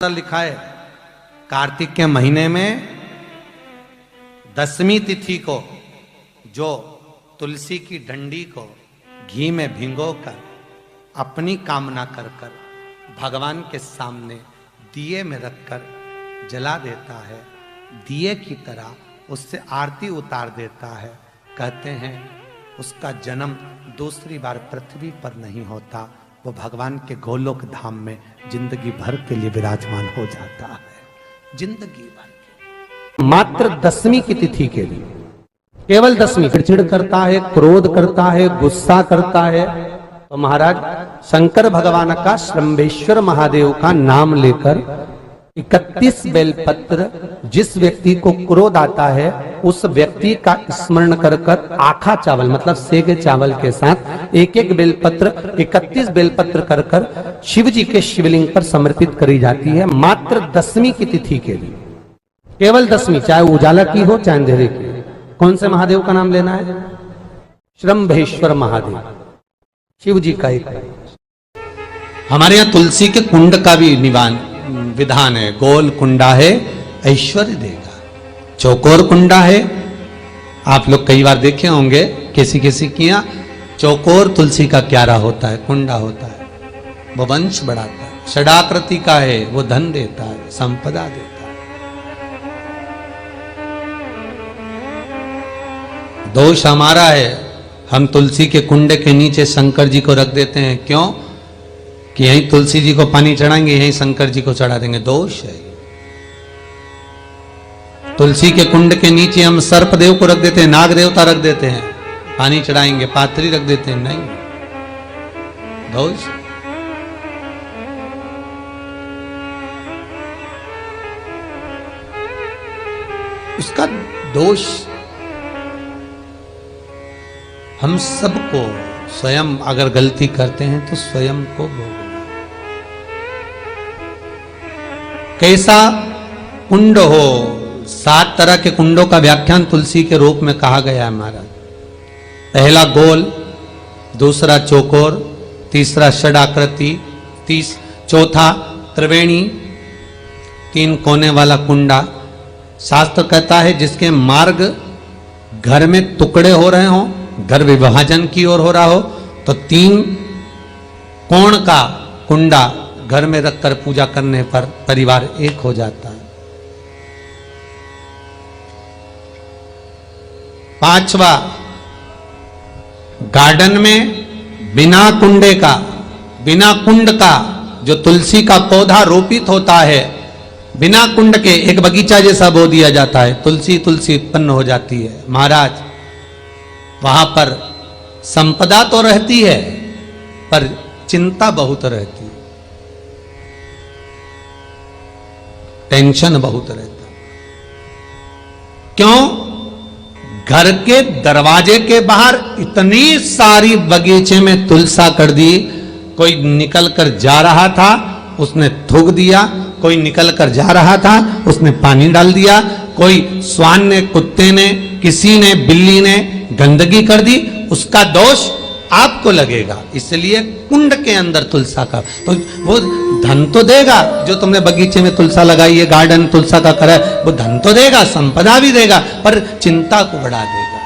लिखा है कार्तिक के महीने में 10वीं तिथि को जो तुलसी की डंडी को घी में भिगोकर अपनी कामना कर कर भगवान के सामने दिए में रखकर जला देता है, दिए की तरह उससे आरती उतार देता है। कहते हैं उसका जन्म दूसरी बार पृथ्वी पर नहीं होता, वो भगवान के गोलोक धाम में जिंदगी भर के लिए विराजमान हो जाता है। जिंदगी भर के मात्र 10वीं की तिथि के लिए, केवल 10वीं। चिड़चिड़ करता है, क्रोध करता है, गुस्सा करता है, तो महाराज शंकर भगवान का श्रंभेश्वर महादेव का नाम लेकर 31 बेलपत्र, जिस व्यक्ति को क्रोध आता है उस व्यक्ति का स्मरण कर कर आखा चावल मतलब सेगे चावल के साथ एक एक बेलपत्र 31 बेलपत्र कर कर शिव जी के शिवलिंग पर समर्पित करी जाती है। मात्र 10वीं की तिथि के लिए, केवल 10वीं, चाहे उजाला की हो चाहे अंधेरे की। कौन से महादेव का नाम लेना है? श्रंभेश्वर महादेव, शिव जी का एक। हमारे यहाँ तुलसी के कुंड का भी विधान है। गोल कुंडा है ऐश्वर्य देगा, चौकोर कुंडा है। आप लोग कई बार देखे होंगे किसी किसी के यहाँ चौकोर तुलसी का क्यारा होता है, कुंडा होता है, वो वंश बढ़ाता है। षडाकृति का है, वो धन देता है, संपदा देता है। दोष हमारा है, हम तुलसी के कुंड के नीचे शंकर जी को रख देते हैं। क्यों? कि यहीं तुलसी जी को पानी चढ़ाएंगे, यहीं शंकर जी को चढ़ा देंगे। दोष है। तुलसी के कुंड के नीचे हम सर्प देव को रख देते हैं, नाग देवता रख देते हैं, पानी चढ़ाएंगे, पात्री रख देते हैं, नहीं, दोष। उसका दोष हम सबको स्वयं अगर गलती करते हैं तो स्वयं को भोगना। कैसा कुंड हो, 7 तरह के कुंडों का व्याख्यान तुलसी के रूप में कहा गया है महाराज। पहला गोल, दूसरा चौकोर, तीसरा षडाकृति, चौथा त्रिवेणी, 3 कोने वाला कुंडा। शास्त्र कहता है जिसके मार्ग घर में टुकड़े हो रहे हों, घर विभाजन की ओर हो रहा हो, तो 3 कोण का कुंडा घर में रखकर पूजा करने पर परिवार एक हो जाता है। 5वां, गार्डन में बिना कुंडे का, बिना कुंड का जो तुलसी का पौधा रोपित होता है, बिना कुंड के एक बगीचा जैसा बो दिया जाता है, तुलसी तुलसी उत्पन्न हो जाती है। महाराज वहां पर संपदा तो रहती है पर चिंता बहुत रहती है, टेंशन बहुत रहता है। क्यों? घर के दरवाजे के बाहर इतनी सारी बगीचे में तुलसा कर दी। कोई निकल कर जा रहा था, उसने थूक दिया, कोई निकल कर जा रहा था, उसने पानी डाल दिया, कोई श्वान ने, कुत्ते ने, किसी ने, बिल्ली ने गंदगी कर दी, उसका दोष आपको लगेगा। इसलिए कुंड के अंदर तुलसा का, तो वो धन तो देगा, जो तुमने बगीचे में तुलसा लगाई है, गार्डन तुलसा का करा है, वो धन तो देगा, संपदा भी देगा, पर चिंता को बढ़ा देगा।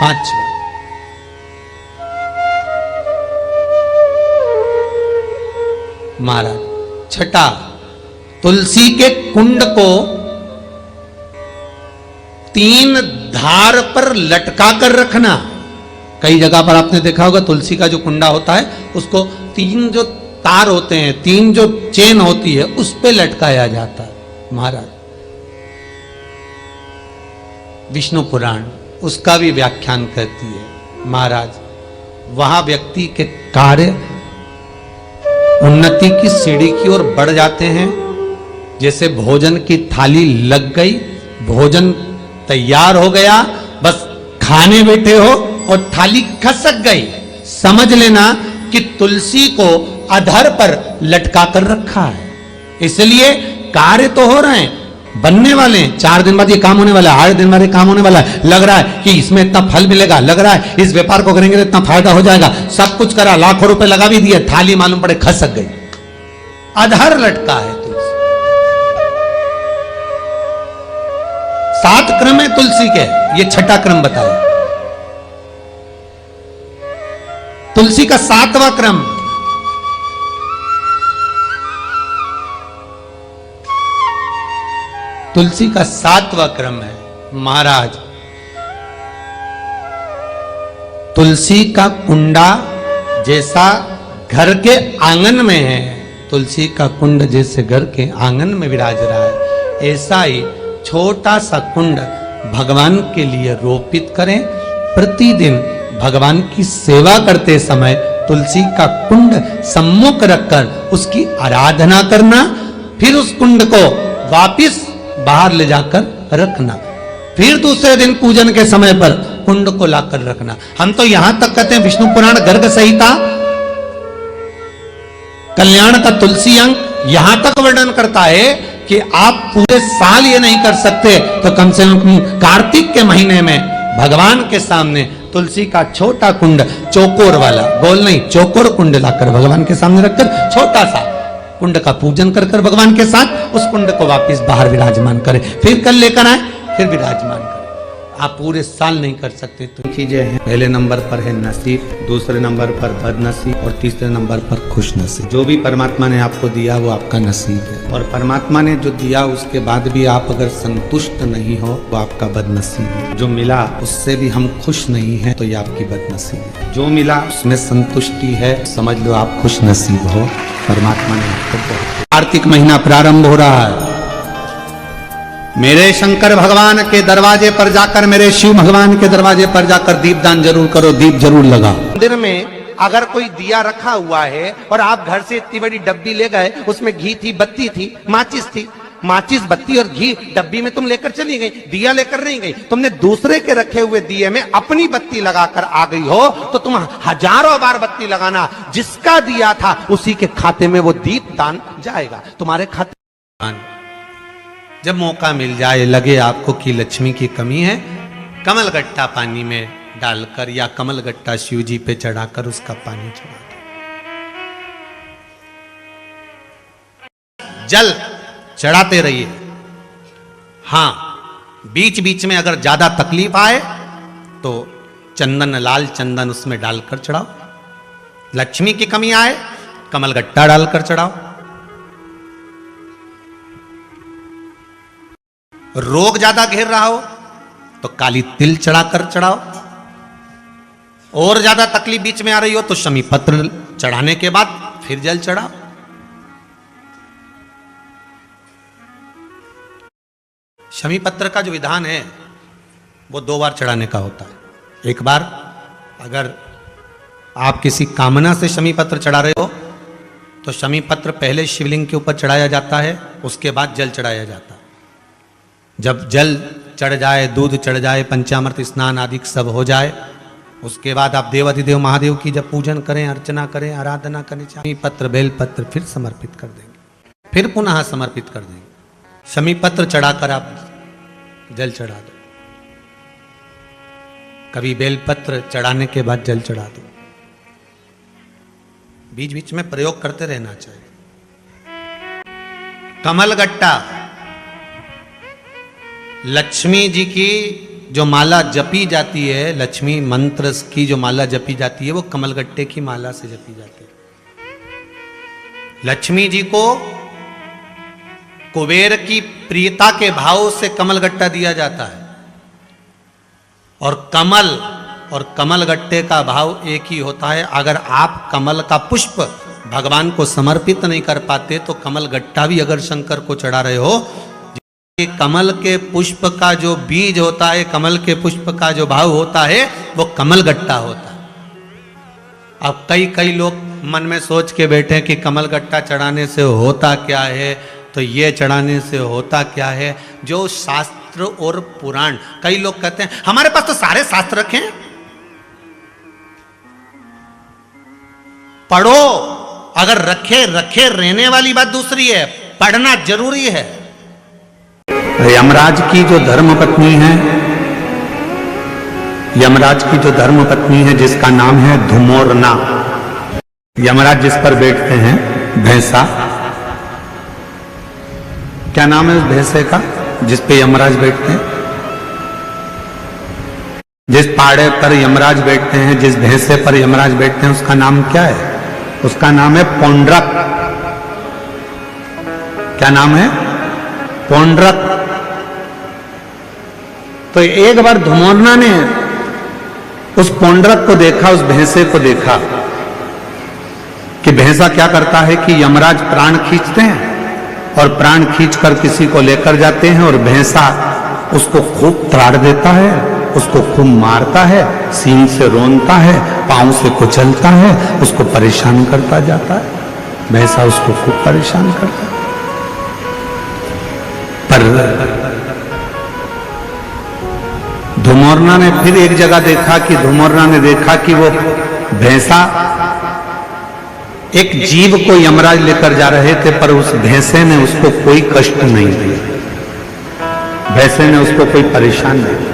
5वां, महाराज 6ठा, तुलसी के कुंड को 3 धार पर लटका कर रखना। कई जगह पर आपने देखा होगा तुलसी का जो कुंडा होता है उसको 3 जो तार होते हैं, 3 जो चेन होती है, उस पे लटकाया जाता है। महाराज विष्णु पुराण उसका भी व्याख्यान करती है। महाराज वहां व्यक्ति के कार्य उन्नति की सीढ़ी की ओर बढ़ जाते हैं। जैसे भोजन की थाली लग गई, भोजन तैयार हो गया, बस खाने बैठे हो और थाली खसक गई, समझ लेना कि तुलसी को अधर पर लटका कर रखा है। इसलिए कार्य तो हो रहे हैं, बनने वाले हैं, 4 दिन बाद ये काम होने वाला है, 8 दिन बाद ये काम होने वाला है, लग रहा है कि इसमें इतना फल मिलेगा, लग रहा है इस व्यापार को करेंगे तो इतना फायदा हो जाएगा, सब कुछ करा, लाखों रुपए लगा भी दिए, थाली मालूम पड़े खसक गई। अधर लटका है तुलसी। 7 क्रम है तुलसी के, ये छठा क्रम बताया। तुलसी का 7वां क्रम, तुलसी का 7वां क्रम है। महाराज, तुलसी का कुंडा जैसा घर के आंगन में है, तुलसी का कुंड जैसे घर के आंगन में विराज रहा है, ऐसा ही छोटा सा कुंड भगवान के लिए रोपित करें। प्रतिदिन भगवान की सेवा करते समय तुलसी का कुंड सम्मुख रखकर उसकी आराधना करना, फिर उस कुंड को वापिस बाहर ले जाकर रखना, फिर दूसरे दिन पूजन के समय पर कुंड को लाकर रखना। हम तो यहां तक कहते हैं, विष्णु पुराण गर्ग संहिता कल्याण का तुलसी अंग यहां तक वर्णन करता है कि आप पूरे साल ये नहीं कर सकते तो कम से कम कार्तिक के महीने में भगवान के सामने तुलसी का छोटा कुंड, चौकोर वाला, गोल नहीं, चौकोर कुंड लाकर भगवान के सामने रखकर छोटा सा कुंड का पूजन कर कर भगवान के साथ उस कुंड को वापस बाहर विराजमान करें, फिर कल लेकर आए, फिर विराजमान करें। आप पूरे साल नहीं कर सकते तो चीजें हैं। पहले नंबर पर है नसीब, दूसरे नंबर पर बदनसीब और तीसरे नंबर पर खुश नसीब। जो भी परमात्मा ने आपको दिया वो आपका नसीब है, और परमात्मा ने जो दिया उसके बाद भी आप अगर संतुष्ट नहीं हो वो आपका बदनसीब है। जो मिला उससे भी हम खुश नहीं है तो ये आपकी बदनसीब है। जो मिला उसमें संतुष्टि है, समझ लो आप खुश नसीब हो। परमात्मा ने आपको। कार्तिक महीना प्रारंभ हो रहा है, मेरे शंकर भगवान के दरवाजे पर जाकर, मेरे शिव भगवान के दरवाजे पर जाकर दीपदान जरूर करो, दीप जरूर लगाओ। मंदिर में अगर कोई दिया रखा हुआ है और आप घर से इतनी बड़ी डब्बी ले गए, उसमें घी थी, बत्ती थी, माचिस थी, माचिस, बत्ती और घी डब्बी में तुम लेकर चली गई, दिया लेकर नहीं गई, तुमने दूसरे के रखे हुए दिए में अपनी बत्ती लगाकर आ गई हो तो तुम हजारों बार बत्ती लगाना, जिसका दिया था उसी के खाते में वो दीप दान जाएगा, तुम्हारे खाते। जब मौका मिल जाए, लगे आपको कि लक्ष्मी की कमी है, कमलगट्टा पानी में डालकर या कमलगट्टा शिव जी पे चढ़ाकर उसका पानी चढ़ा दो, जल चढ़ाते रहिए। हां, बीच बीच में अगर ज्यादा तकलीफ आए तो चंदन, लाल चंदन उसमें डालकर चढ़ाओ। लक्ष्मी की कमी आए, कमलगट्टा डालकर चढ़ाओ। रोग ज्यादा घेर रहा हो तो काली तिल चढ़ाकर चढ़ाओ। और ज्यादा तकलीफ बीच में आ रही हो तो शमी पत्र चढ़ाने के बाद फिर जल चढ़ाओ। शमी पत्र का जो विधान है वो 2 बार चढ़ाने का होता है। एक बार अगर आप किसी कामना से शमी पत्र चढ़ा रहे हो तो शमी पत्र पहले शिवलिंग के ऊपर चढ़ाया जाता है, उसके बाद जल चढ़ाया जाता है। जब जल चढ़ जाए, दूध चढ़ जाए, पंचामृत स्नान आदि सब हो जाए, उसके बाद आप देवाधिदेव महादेव की जब पूजन करें, अर्चना करें, आराधना करें, शमी पत्र, बेल पत्र फिर समर्पित कर देंगे, फिर पुनः समर्पित कर देंगे। शमी पत्र चढ़ाकर आप जल चढ़ा दो, कभी बेल पत्र चढ़ाने के बाद जल चढ़ा दो। बीच बीच में प्रयोग करते रहना चाहिए। कमलगट्टा, लक्ष्मी जी की जो माला जपी जाती है, लक्ष्मी मंत्र की जो माला जपी जाती है वो कमलगट्टे की माला से जपी जाती है। लक्ष्मी जी को कुबेर की प्रियता के भाव से कमलगट्टा दिया जाता है, और कमल और कमलगट्टे का भाव एक ही होता है। अगर आप कमल का पुष्प भगवान को समर्पित नहीं कर पाते तो कमलगट्टा भी अगर शंकर को चढ़ा रहे हो, कमल के पुष्प का जो बीज होता है, कमल के पुष्प का जो भाव होता है वो कमलगट्टा होता है। अब कई लोग मन में सोच के बैठे कि कमलगट्टा चढ़ाने से होता क्या है, तो ये चढ़ाने से होता क्या है। जो शास्त्र और पुराण, कई लोग कहते हैं हमारे पास तो सारे शास्त्र रखे हैं, पढ़ो। अगर रखे रहने वाली बात दूसरी है, पढ़ना जरूरी है। यमराज की जो धर्मपत्नी है, यमराज की जो धर्मपत्नी है जिसका नाम है धुमोरना, यमराज जिस पर बैठते हैं भैंसा, क्या नाम है उस भैंसे का जिस पे यमराज बैठते हैं? जिस पाड़े पर यमराज बैठते हैं, जिस भैंसे पर यमराज बैठते हैं, उसका नाम क्या है? उसका नाम है पौंड्रक। क्या नाम है? पौंड्रक। तो एक बार धुमोरना ने उस पौंड्रक को देखा, उस भैंसे को देखा कि भैंसा क्या करता है कि यमराज प्राण खींचते हैं और प्राण खींचकर किसी को लेकर जाते हैं और भैंसा उसको खूब त्राड़ देता है, उसको खूब मारता है, सींग से रोनता है, पांव से कुचलता है, उसको परेशान करता जाता है। भैंसा उसको खूब परेशान करता है। पर धुमोरना ने फिर एक जगह देखा कि धुमोरना ने देखा कि वो भैंसा एक जीव को यमराज लेकर जा रहे थे, पर उस भैंसे ने उसको कोई कष्ट नहीं दिया, भैंसे ने उसको कोई परेशान नहीं किया।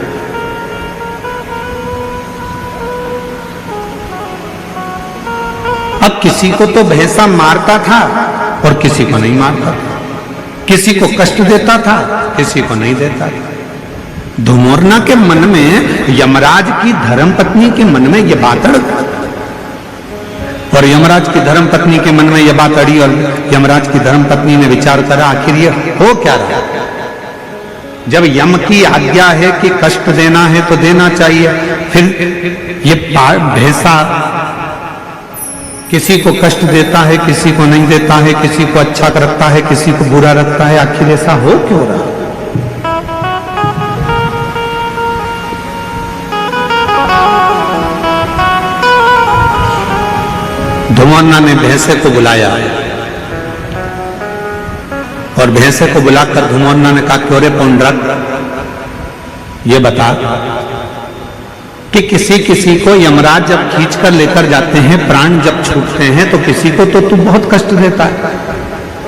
अब किसी को तो भैंसा मारता था और किसी को नहीं मारता था, किसी को कष्ट देता था, किसी को नहीं देता था। धुमोरना के मन में, यमराज की धर्मपत्नी के मन में यह बात अड़, और यमराज की धर्मपत्नी के मन में यह बात अड़ी, और यमराज की धर्मपत्नी ने विचार करा आखिर ये हो क्या रहा। जब यम की आज्ञा है कि कष्ट देना है तो देना चाहिए, फिर ये भैंसा किसी को कष्ट देता है, किसी को नहीं देता है, किसी को अच्छा रखता है, किसी को बुरा रखता है, आखिर ऐसा हो क्यों रहा। धुमोरना ने भैंसे को बुलाया और भैंसे को बुलाकर धुमोरना ने कहा, क्यों रे पौंड्रक, ये बता कि किसी किसी को यमराज जब खींच कर लेकर जाते हैं, प्राण जब छूटते हैं, तो किसी को तो तू बहुत कष्ट देता है,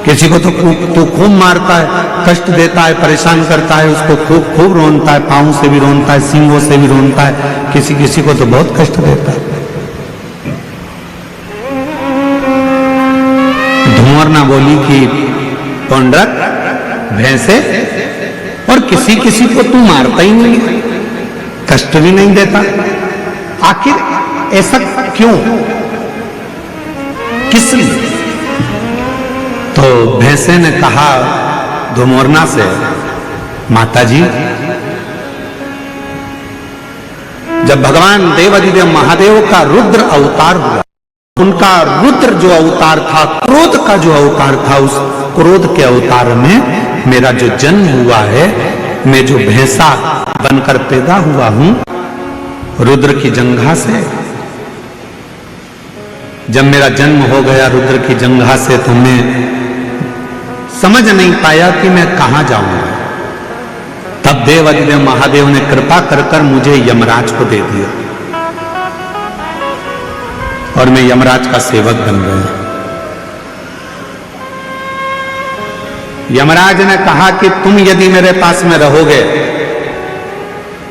किसी को तो तू खूब मारता है, कष्ट देता है, परेशान करता है, उसको खूब खूब रोनता है, पांव से भी रोनता है, सींगों से भी रोनता है, किसी किसी को तो बहुत कष्ट देता है। धुमोरना बोली कि पौंड्रक, भैंसे, और किसी किसी को तू मारता ही नहीं, कष्ट भी नहीं देता, आखिर ऐसा क्यों, किस लिए? तो भैंसे ने कहा धुमोरना से, माताजी, जब भगवान देवाधिदेव महादेव का रुद्र अवतार हुआ, उनका रुद्र जो अवतार था, क्रोध का जो अवतार था, उस क्रोध के अवतार में मेरा जो जन्म हुआ है, मैं जो भैंसा बनकर पैदा हुआ हूं रुद्र की जंघा से, जब मेरा जन्म हो गया रुद्र की जंघा से, तो मैं समझ नहीं पाया कि मैं कहां जाऊंगा। तब देवाधिदेव महादेव ने कृपा कर कर मुझे यमराज को दे दिया और मैं यमराज का सेवक बन गया। यमराज ने कहा कि तुम यदि मेरे पास में रहोगे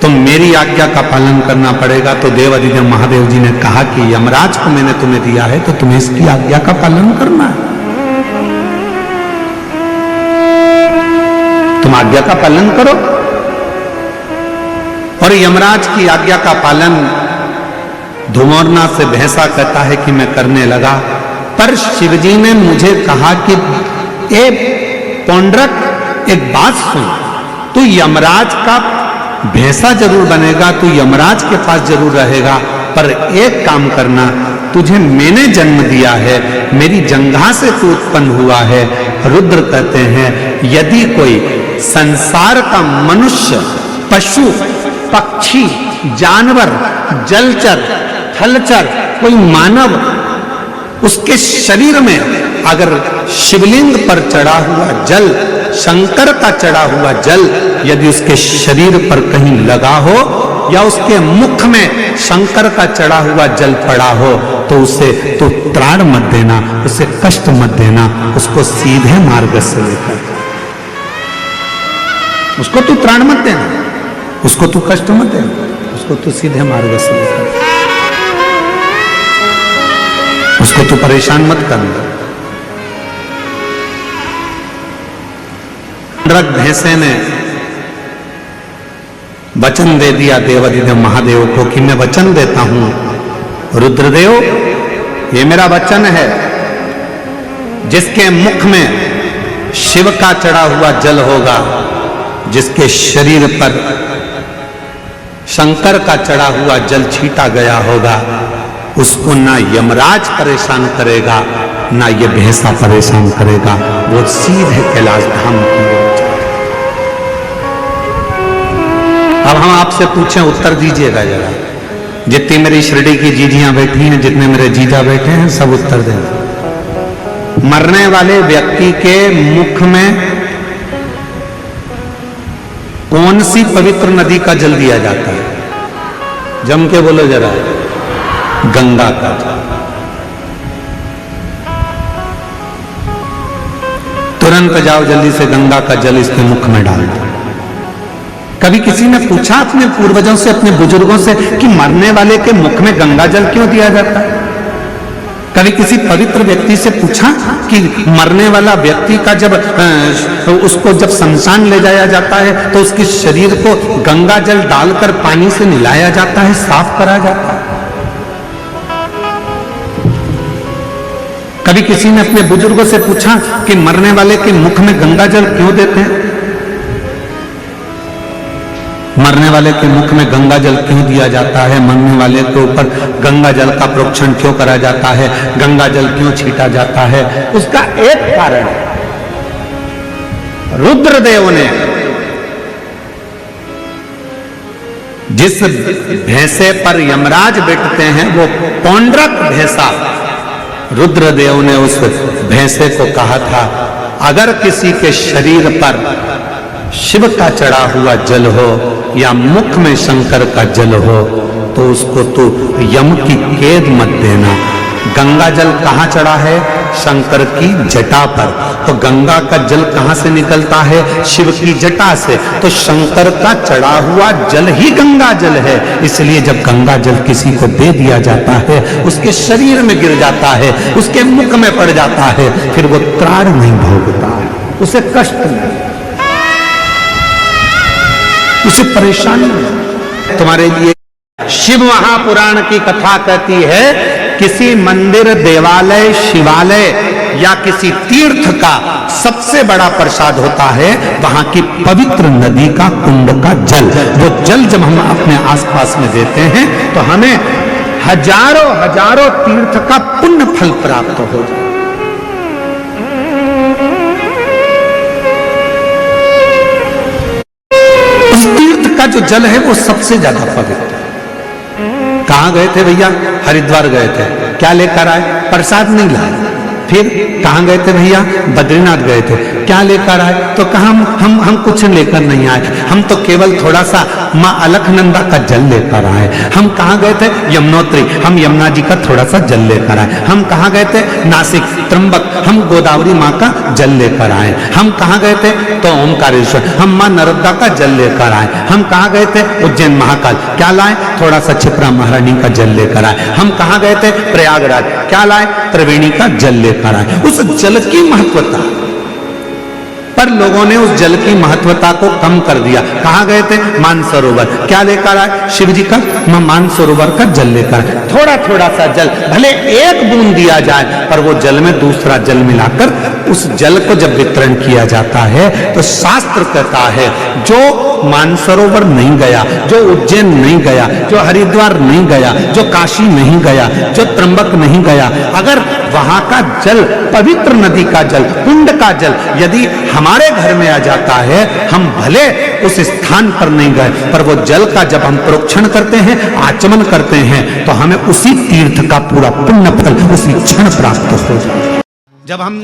तो मेरी आज्ञा का पालन करना पड़ेगा। तो देवाधिदेव महादेव जी ने कहा कि यमराज को मैंने तुम्हें दिया है तो तुम्हें इसकी आज्ञा का पालन करना है, तुम आज्ञा का पालन करो। और यमराज की आज्ञा का पालन धुमोरना से भैंसा कहता है कि मैं करने लगा। पर शिवजी ने मुझे कहा कि ए पौंड्रक, एक बात सुन, तू यमराज का भैंसा जरूर बनेगा, तू यमराज के पास जरूर रहेगा, पर एक काम करना, तुझे मैंने जन्म दिया है, मेरी जंघा से तू उत्पन्न हुआ है। रुद्र कहते हैं यदि कोई संसार का मनुष्य, पशु, पक्षी, जानवर, जलचर, थलचर, कोई मानव, उसके शरीर में अगर शिवलिंग पर चढ़ा हुआ जल, शंकर का चढ़ा हुआ जल यदि उसके शरीर पर कहीं लगा हो या उसके मुख में शंकर का चढ़ा हुआ जल पड़ा हो तो उसे तो त्राण मत देना, उसे कष्ट मत देना, उसको सीधे मार्ग से लेकर, उसको तू त्राण मत देना, उसको तू कष्ट मत देना, उसको तू सीधे मार्ग से लेकर, उसको तू परेशान मत करना। रग भैंसे ने वचन दे दिया देवाधिदेव महादेव को कि मैं वचन देता हूं रुद्रदेव, ये मेरा वचन है, जिसके मुख में शिव का चढ़ा हुआ जल होगा, जिसके शरीर पर शंकर का चढ़ा हुआ जल छीटा गया होगा, उसको ना यमराज परेशान करेगा ना ये भैंसा परेशान करेगा, वो सीधे कैलाश धाम की ओर जाएगा। अब हम आपसे पूछें, उत्तर दीजिएगा जरा। जितनी मेरी शिरडी की जीजियां बैठी हैं, जितने मेरे जीजा बैठे हैं, सब उत्तर दें। मरने वाले व्यक्ति के मुख में कौन सी पवित्र नदी का जल दिया जाता है? जम के बोलो जरा। गंगा का जल। तुरंत जाओ जल्दी से गंगा का जल इसके मुख में डाल दो। कभी किसी ने पूछा अपने पूर्वजों से, अपने बुजुर्गों से कि मरने वाले के मुख में गंगा जल क्यों दिया जाता है? कभी किसी पवित्र व्यक्ति से पूछा कि मरने वाला व्यक्ति का जब उसको जब शमशान ले जाया जाता है तो उसके शरीर को गंगा जल डालकर पानी से नहलाया जाता है, साफ करा जाता है? कभी किसी ने अपने बुजुर्गों से पूछा कि मरने वाले के मुख में गंगा जल क्यों देते हैं? मरने वाले के मुख में गंगा जल क्यों दिया जाता है? मरने वाले के ऊपर गंगा जल का प्रोक्षण क्यों करा जाता है? गंगा जल क्यों छीटा जाता है? उसका एक कारण है, रुद्रदेव ने जिस भैंसे पर यमराज बैठते हैं वो पौंड्रक भैंसा, रुद्रदेव ने उस भैंसे को कहा था, अगर किसी के शरीर पर शिव का चढ़ा हुआ जल हो या मुख में शंकर का जल हो तो उसको तो यम की कैद मत देना। गंगा जल कहाँ चढ़ा है? शंकर की जटा पर। तो गंगा का जल कहाँ से निकलता है? शिव की जटा से। तो शंकर का चढ़ा हुआ जल ही गंगा जल है। इसलिए जब गंगा जल किसी को दे दिया जाता है, उसके शरीर में गिर जाता है, उसके मुख में पड़ जाता है, फिर वो त्राण नहीं भोगता है, उसे कष्ट नहीं, उसे परेशानी नहीं। तुम्हारे लिए शिव महापुराण की कथा कहती है, किसी मंदिर, देवालय, शिवालय या किसी तीर्थ का सबसे बड़ा प्रसाद होता है वहां की पवित्र नदी का, कुंड का जल। वो जल जब हम अपने आसपास में देते हैं तो हमें हजारों हजारों तीर्थ का पुण्य फल प्राप्त हो जाए। उस तीर्थ का जो जल है वो सबसे ज्यादा पवित्र। कहां गए थे भैया? हरिद्वार गए थे, क्या लेकर आए? प्रसाद नहीं लाए। फिर कहां गए थे भैया? बद्रीनाथ गए थे, क्या लेकर आए? तो कहा हम कुछ लेकर नहीं आए, हम तो केवल थोड़ा सा माँ अलकनंदा का जल लेकर आए। हम कहां गए थे? यमुनोत्री, हम यमुना जी का थोड़ा सा जल लेकर आए। हम कहां गए थे? नासिक, त्र्यंबक, हम गोदावरी माँ का जल लेकर आए। हम कहां गए थे? तो ओमकारेश्वर, हम माँ नर्मदा का जल लेकर आए। हम कहां गए थे? उज्जैन महाकाल, क्या लाए? थोड़ा सा क्षिप्रा महारानी का जल लेकर आए। हम कहां गए थे? प्रयागराज, क्या लाए? त्रिवेणी का जल लेकर आए। उस जल की महत्वता, पर लोगों ने उस जल की महत्वता को कम कर दिया। कहां गए थे? मानसरोवर, क्या लेकर आए? शिव जी का मानसरोवर का जल लेकर आए। थोड़ा थोड़ा सा जल, भले एक बूंद दिया जाए, पर वो जल में दूसरा जल मिलाकर उस जल को जब वितरण किया जाता है तो शास्त्र कहता है, जो मानसरोवर नहीं गया, जो उज्जैन नहीं गया, जो हरिद्वार नहीं गया, जो काशी नहीं गया, जो त्र्यंबक नहीं गया, अगर वहां का जल, पवित्र नदी का जल, कुंड का जल यदि हमारे घर में आ जाता है, हम भले उस स्थान पर नहीं गए, पर वो जल का जब हम प्रोक्षण करते हैं, आचमन करते हैं, तो हमें उसी तीर्थ का पूरा पुण्य फल उसी क्षण प्राप्त हो जाता है। जब हम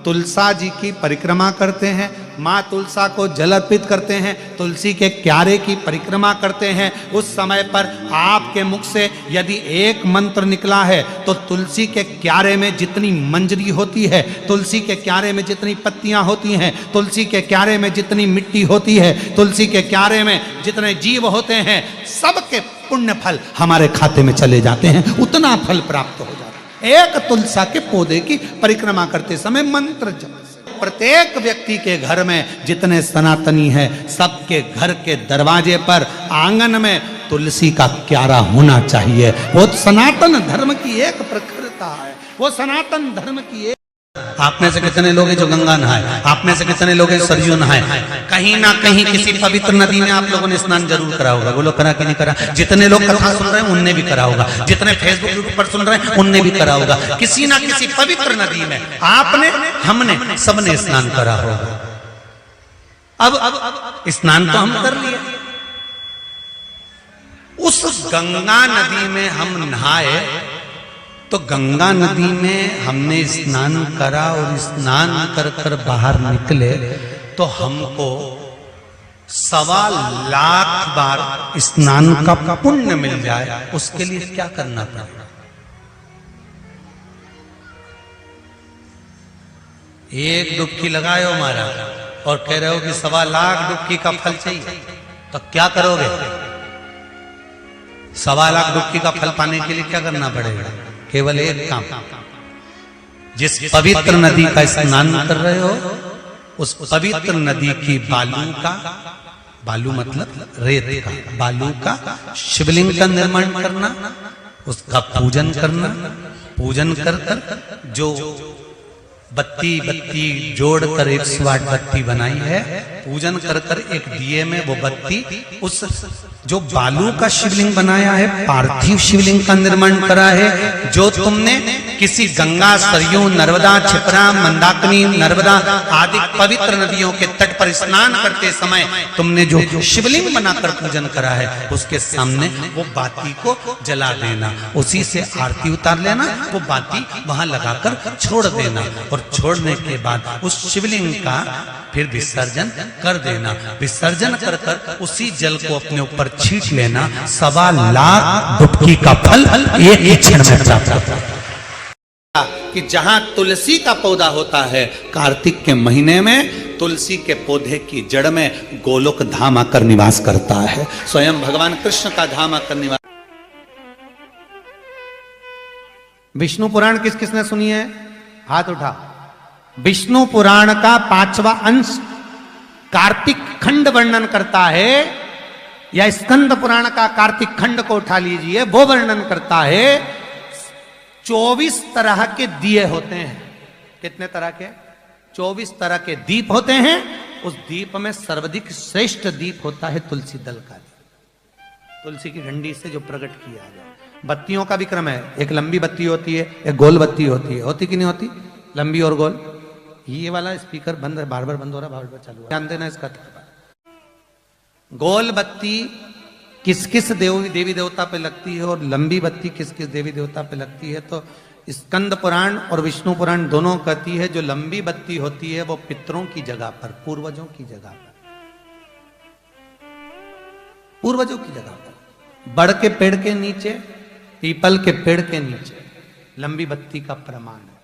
तुलसा जी की परिक्रमा करते हैं, माँ तुलसा को जल अर्पित करते हैं, तुलसी के क्यारे की परिक्रमा करते हैं, उस समय पर आपके मुख से यदि एक मंत्र निकला है तो तुलसी के क्यारे में जितनी मंजरी होती है, तुलसी के क्यारे में जितनी पत्तियां होती हैं, तुलसी के क्यारे में जितनी मिट्टी होती है, तुलसी के क्यारे में जितने जीव होते हैं, सबके पुण्य फल हमारे खाते में चले जाते हैं, उतना फल प्राप्त हो जाता है। एक तुलसा के पौधे की परिक्रमा करते समय मंत्र जप। प्रत्येक व्यक्ति के घर में जितने सनातनी है, सबके घर के दरवाजे पर, आंगन में तुलसी का क्यारा होना चाहिए। वो सनातन धर्म की एक प्रखरता है, वो सनातन धर्म की एक। आप में से कितने लोग हैं जो गंगा नहाए? आप में से कितने लोग हैं सरयू नहाए? कहीं ना कहीं किसी पवित्र नदी में आप लोगों ने स्नान जरूर करा होगा। बोलो करा कि नहीं करा? जितने लोग कथा सुन रहे हैं उनने भी करा होगा, जितने फेसबुक यूट्यूब पर सुन रहे हैं उनने भी करा होगा। किसी ना किसी पवित्र नदी में आपने, हमने, सबने स्नान करा होगा। अब स्नान तो हम कर लिए, उस गंगा नदी में हम नहाए, तो गंगा नदी में हमने स्नान करा और स्नान कर कर बाहर निकले तो हमको 1.25 लाख बार स्नान का पुण्य मिल जाए। उसके लिए क्या करना पड़ेगा? एक डुबकी लगाए हो महाराज और कह रहे हो कि 1.25 लाख डुबकी का फल चाहिए, तो क्या करोगे? 1.25 लाख डुबकी का फल पाने के लिए क्या करना पड़ेगा? केवल एक काम, जिस पवित्र नदी का स्नान कर रहे हो उस पवित्र नदी की बालू का, बालू मतलब रेत का, बालू का शिवलिंग का निर्माण करना, उसका पूजन करना, पूजन कर कर जो बत्ती जोड़कर 108 बत्ती बनाई है, पूजन कर कर एक दिए में वो बत्ती, उस जो बालू का शिवलिंग बनाया है, पार्थिव शिवलिंग का निर्माण करा है, जो तुमने किसी गंगा, सरयू, नर्मदा, क्षिप्रा, मंदाकिनी, नर्मदा आदि पवित्र नदियों के तट पर स्नान करते समय तुमने जो शिवलिंग बनाकर पूजन करा है, उसके सामने वो बाती को जला देना, उसी से आरती उतार लेना, वो बाती वहां लगाकर छोड़ देना और छोड़ने के बाद उस शिवलिंग का फिर विसर्जन कर देना। विसर्जन कर कर उसी जल को अपने ऊपर छींट लेना। 1.25 लाख डुबकी का फल एक ही क्षण में प्राप्त होता है। कि जहां तुलसी का पौधा होता है, कार्तिक के महीने में तुलसी के पौधे की जड़ में गोलोक धाम आकर निवास करता है, स्वयं भगवान कृष्ण का धाम आकर निवास। विष्णु पुराण किस किसने सुनी है? हाथ उठा। विष्णु पुराण का 5वां अंश कार्तिक खंड वर्णन करता है, या स्कंद पुराण का कार्तिक खंड को उठा लीजिए, वो वर्णन करता है 24 तरह के दिए होते हैं। कितने तरह के? 24 तरह के दीप होते हैं। उस दीप में सर्वाधिक श्रेष्ठ दीप होता है तुलसी दल का दीप, तुलसी की डंडी से जो प्रकट किया जाए। बत्तियों का भी क्रम है, एक लंबी बत्ती होती है, एक गोल बत्ती होती है। होती कि नहीं होती? लंबी और गोल। ये वाला स्पीकर बंद है, बार बार बंद हो रहा है, बार बार चालू है, ध्यान देना इसका। गोल बत्ती किस किस देवी देवता पे लगती है और लंबी बत्ती किस किस देवी देवता पे लगती है? तो स्कंद पुराण और विष्णु पुराण दोनों कहती है जो लंबी बत्ती होती है वो पितरों की जगह पर, पूर्वजों की जगह पर, पूर्वजों की जगह पर, बड़ के पेड़ के नीचे, पीपल के पेड़ के नीचे लंबी बत्ती का प्रमाण है।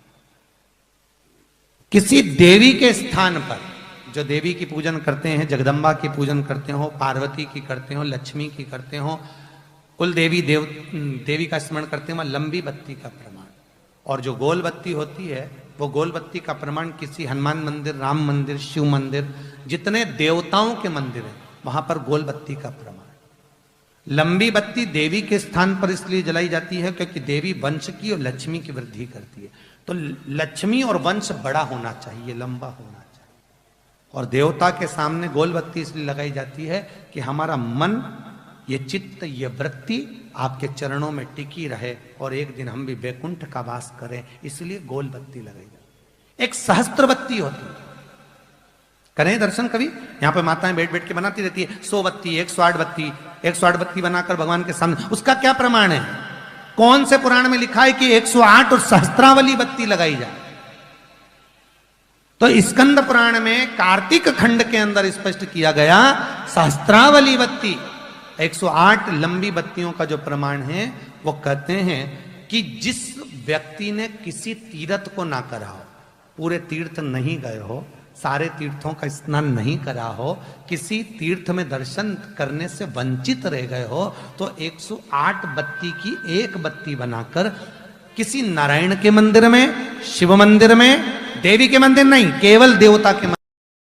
किसी देवी के स्थान पर, जो देवी की पूजन करते हैं, जगदम्बा की पूजन करते हो, पार्वती की करते हो, लक्ष्मी की करते हो, कुल देवी का स्मरण करते हो, लंबी बत्ती का प्रमाण। और जो गोल बत्ती होती है वो गोल बत्ती का प्रमाण किसी हनुमान मंदिर, राम मंदिर, शिव मंदिर, जितने देवताओं के मंदिर हैं वहां पर गोल बत्ती का प्रमाण। लंबी बत्ती देवी के स्थान पर इसलिए जलाई जाती है क्योंकि देवी वंश की और लक्ष्मी की वृद्धि करती है। तो लक्ष्मी और वंश बड़ा होना चाहिए, लंबा होना चाहिए। और देवता के सामने गोल बत्ती इसलिए लगाई जाती है कि हमारा मन, ये चित्त, ये वृत्ति आपके चरणों में टिकी रहे और एक दिन हम भी वैकुंठ का वास करें, इसलिए गोल बत्ती लगाई जाती है। एक सहस्त्र बत्ती होती है, करें दर्शन कभी? यहाँ पे माताएं बैठ बैठ के बनाती रहती है 100 बत्ती, 108 बत्ती, 108 बत्ती बनाकर भगवान के सामने। उसका क्या प्रमाण है? कौन से पुराण में लिखा है कि 108 और सहस्त्रावली बत्ती लगाई जाए? तो स्कंद पुराण में कार्तिक खंड के अंदर स्पष्ट किया गया, सहस्त्रावली बत्ती, 108 लंबी बत्तियों का जो प्रमाण है वो कहते हैं कि जिस व्यक्ति ने किसी तीर्थ को ना करा हो, पूरे तीर्थ नहीं गए हो, सारे तीर्थों का स्नान नहीं करा हो, किसी तीर्थ में दर्शन करने से वंचित रह गए हो, तो 108 बत्ती की एक बत्ती बनाकर किसी नारायण के मंदिर में, शिव मंदिर में, देवी के मंदिर नहीं, केवल देवता के मंदिर।